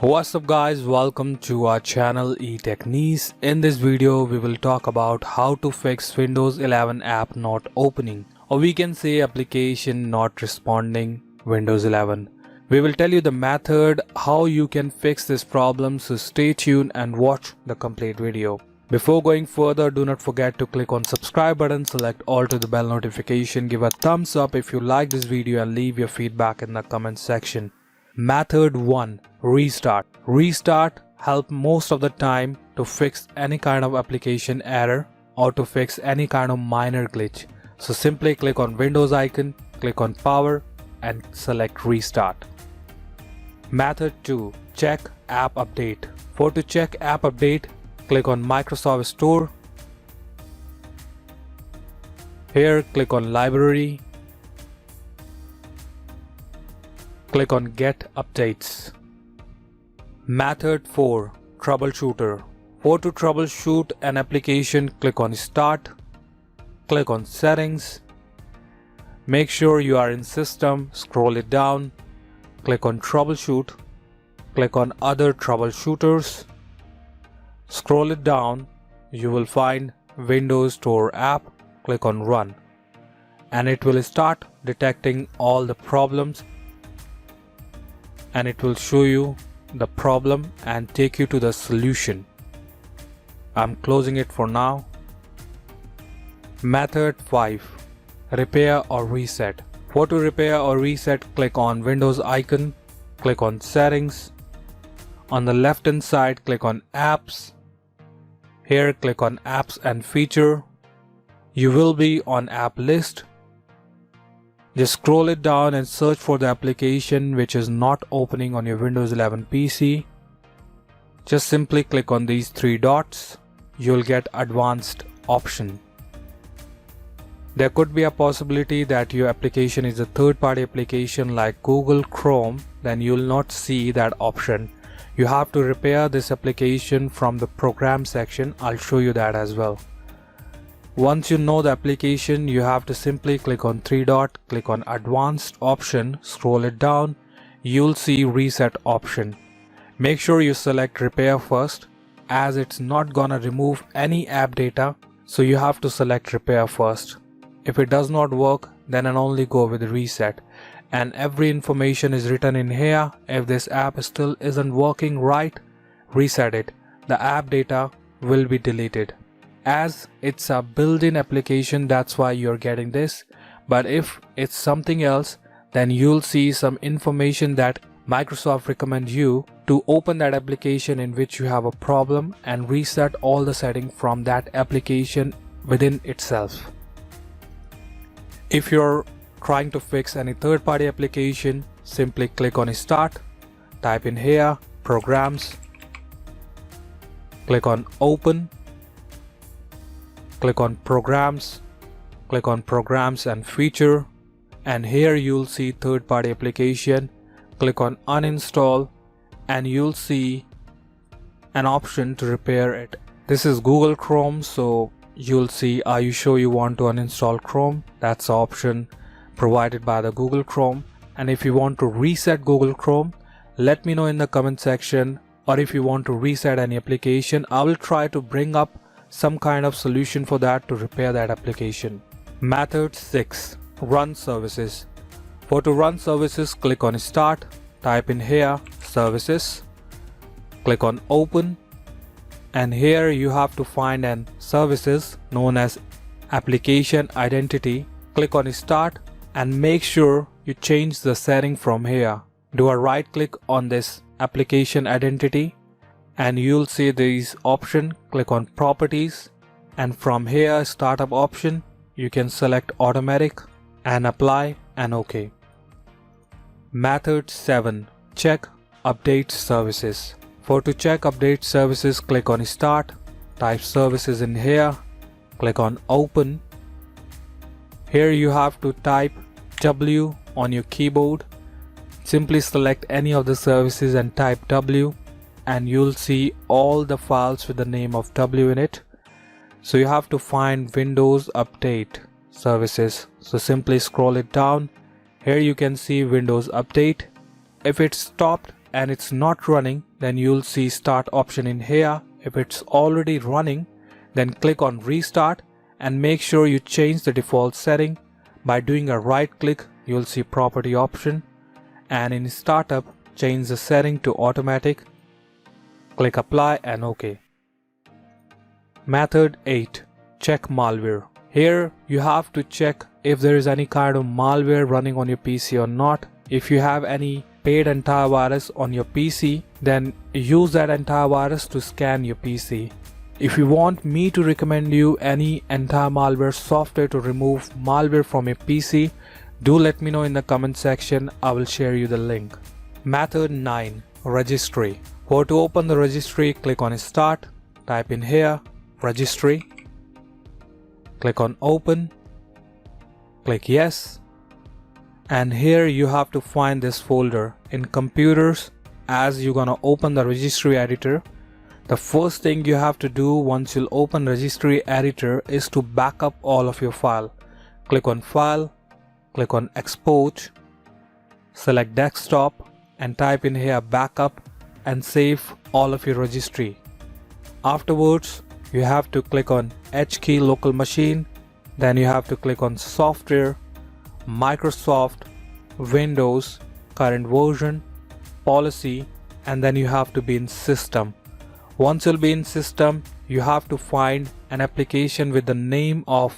What's up guys, welcome to our channel Etechniz. In this video we will talk about how to fix Windows 11 app not opening, or we can say application not responding Windows 11. We will tell you the method how you can fix this problem, so stay tuned and watch the complete video. Before going further, do not forget to click on subscribe button, select all to the bell notification, give a thumbs up if you like this video and leave your feedback in the comment section. Method 1. Restart. Restart help most of the time to fix any kind of application error or to fix any kind of minor glitch. So simply click on Windows icon, click on power and select restart. Method 2. Check app update. To check app update, click on Microsoft Store. Here click on library. Click on Get Updates. Method 4. Troubleshooter. To troubleshoot an application, click on Start. Click on Settings. Make sure you are in System, scroll it down. Click on Troubleshoot. Click on Other Troubleshooters. Scroll it down. You will find Windows Store app. Click on Run. And it will start detecting all the problems. And it will show you the problem and take you to the solution. I'm closing it for now. Method 5. Repair or reset. To repair or reset, click on Windows icon, click on Settings. On the left hand side, click on Apps. Here click on Apps and Feature. You will be on App List. Just scroll it down and search for the application which is not opening on your Windows 11 PC. Just simply click on these three dots. You'll get advanced option. There could be a possibility that your application is a third-party application like Google Chrome, then you'll not see that option. You have to repair this application from the program section. I'll show you that as well. Once you know the application, you have to simply click on three dot, click on advanced option, scroll it down, you'll see reset option. Make sure you select repair first, as it's not gonna remove any app data, so you have to select repair first. If it does not work, then only go with reset. And every information is written in here. If this app still isn't working right, reset it. The app data will be deleted. As it's a built-in application, that's why you're getting this. But if it's something else, then you'll see some information that Microsoft recommends you to open that application in which you have a problem and reset all the settings from that application within itself. If you're trying to fix any third-party application, simply click on Start, type in here Programs, click on Open. Click on Programs, click on Programs and Feature, and here you'll see third-party application. Click on Uninstall and you'll see an option to repair it. This is Google Chrome, so you'll see are you sure you want to uninstall Chrome? That's the option provided by the Google Chrome. And if you want to reset Google Chrome, let me know in the comment section, or if you want to reset any application, I will try to bring up some kind of solution for that to repair that application. Method 6. Run services. To run services, click on Start, type in here Services, click on Open, and here you have to find an services known as Application Identity. Click on Start and make sure you change the setting from here. Do a right click on this Application Identity and you'll see these option. Click on Properties, and from here Startup option you can select Automatic and Apply and OK. Method 7. Check Update Services. To check Update Services, click on Start, type Services in here, click on Open. Here you have to type W on your keyboard. Simply select any of the services and type W, and you'll see all the files with the name of W in it. So you have to find Windows Update Services. So simply scroll it down. Here you can see Windows Update. If it's stopped, and it's not running, then you'll see start option in here. If it's already running, then click on restart and make sure you change the default setting. By doing a right click, you'll see property option, and in startup change the setting to automatic. Click apply and OK. Method 8. Check malware. Here you have to check if there is any kind of malware running on your PC or not. If you have any paid antivirus on your PC, then use that antivirus to scan your PC. If you want me to recommend you any anti-malware software to remove malware from your PC, do let me know in the comment section. I will share you the link. Method 9. Registry. For to open the registry, click on start, type in here registry, click on open, click yes, and here you have to find this folder in computers. As you're gonna open the registry editor, the first thing you have to do once you'll open registry editor is to back up all of your file. Click on file, click on export, select desktop and type in here backup and save all of your registry. Afterwards you have to click on H key local machine, then you have to click on software, Microsoft, Windows, current version, policy, and then you have to be in system. Once you'll be in system, you have to find an application with the name of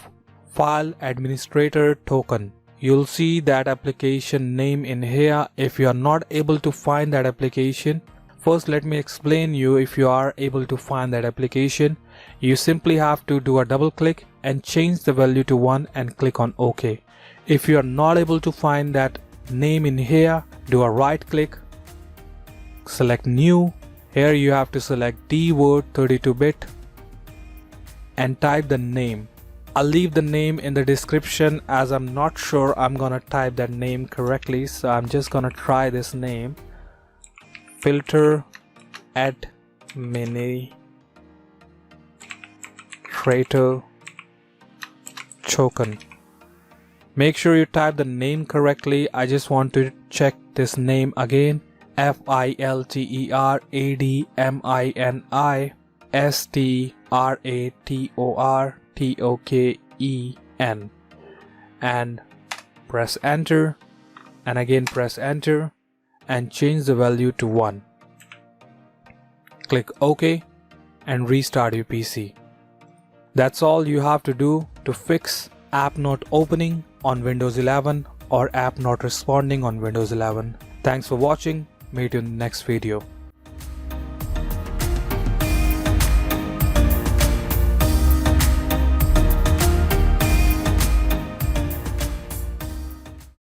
FilterAdministratorToken. You'll see that application name in here. If you are not able to find that application, first let me explain you. If you are able to find that application, you simply have to do a double click and change the value to 1 and click on OK. If you are not able to find that name in here, do a right click, select new. Here you have to select D word 32-bit and type the name. I'll leave the name in the description as I'm not sure I'm gonna type that name correctly, so I'm just gonna try this name. FilterAdministratorToken. Make sure you type the name correctly. I just want to check this name again. FilterAdministratorToken, and press enter, and again press enter and change the value to 1. Click OK and restart your PC. That's all you have to do to fix app not opening on Windows 11 or app not responding on Windows 11. Thanks for watching. Meet you in the next video.